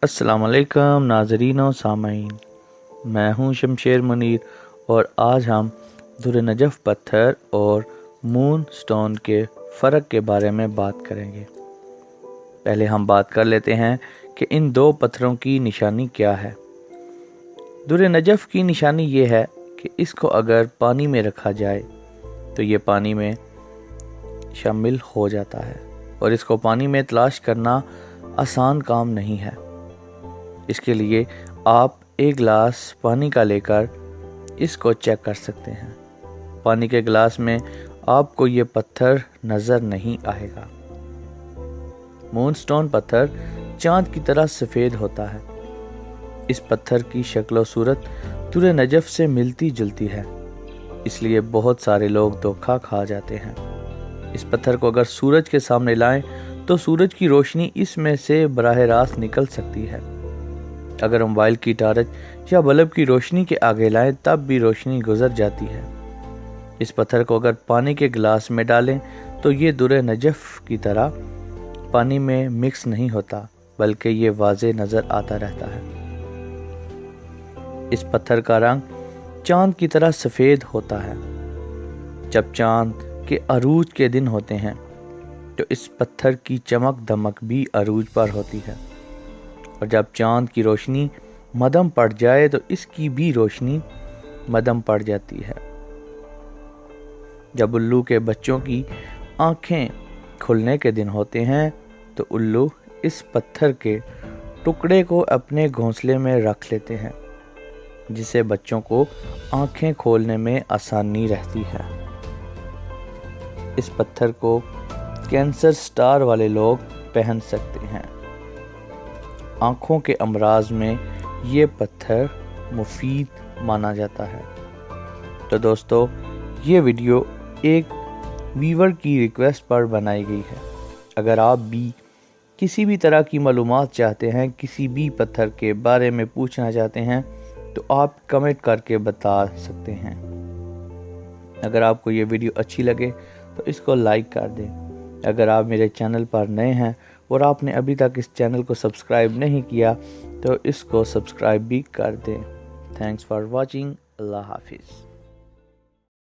अस्सलाम वालेकुम नाज़रीन और सामाईन, मैं हूं शमशेर मुनीर और आज हम दुर्र नजफ़ पत्थर और मून स्टोन के फ़र्क के बारे में बात करेंगे। पहले हम बात कर लेते हैं कि इन दो पत्थरों की निशानी क्या है। दुर्र नजफ़ की निशानी ये है कि इसको अगर पानी में रखा जाए तो ये पानी में शामिल हो जाता है और इसको पानी में तलाश करना आसान काम नहीं है। इसके लिए आप एक गिलास पानी का लेकर इसको चेक कर सकते हैं। पानी के गिलास में आपको ये पत्थर नज़र नहीं आएगा। मूनस्टोन पत्थर चांद की तरह सफ़ेद होता है। इस पत्थर की शक्ल और सूरत दुर्र नजफ़ से मिलती जुलती है, इसलिए बहुत सारे लोग धोखा खा जाते हैं। इस पत्थर को अगर सूरज के सामने लाएं तो सूरज की रोशनी इसमें से बराह रास्त निकल सकती है। अगर मोबाइल की टार्च या बल्ब की रोशनी के आगे लाएं तब भी रोशनी गुजर जाती है। इस पत्थर को अगर पानी के गिलास में डालें तो ये दुर्र नजफ़ की तरह पानी में मिक्स नहीं होता, बल्कि ये वाज़े नज़र आता रहता है। इस पत्थर का रंग चांद की तरह सफ़ेद होता है। जब चांद के अरूज के दिन होते हैं तो इस पत्थर की चमक दमक भी अरूज पर होती है, और जब चांद की रोशनी मद्धम पड़ जाए तो इसकी भी रोशनी मद्धम पड़ जाती है। जब उल्लू के बच्चों की आंखें खुलने के दिन होते हैं तो उल्लू इस पत्थर के टुकड़े को अपने घोंसले में रख लेते हैं, जिससे बच्चों को आंखें खोलने में आसानी रहती है। इस पत्थर को कैंसर स्टार वाले लोग पहन सकते हैं। आँखों के अमराज में ये पत्थर मुफीद माना जाता है। तो दोस्तों, ये वीडियो एक व्यूअर की रिक्वेस्ट पर बनाई गई है। अगर आप भी किसी भी तरह की मालूमात चाहते हैं, किसी भी पत्थर के बारे में पूछना चाहते हैं, तो आप कमेंट करके बता सकते हैं। अगर आपको ये वीडियो अच्छी लगे तो इसको लाइक कर दें। अगर आप मेरे चैनल पर नए हैं और आपने अभी तक इस चैनल को सब्सक्राइब नहीं किया तो इसको सब्सक्राइब भी कर दें। Thanks for watching. अल्लाह हाफिज़।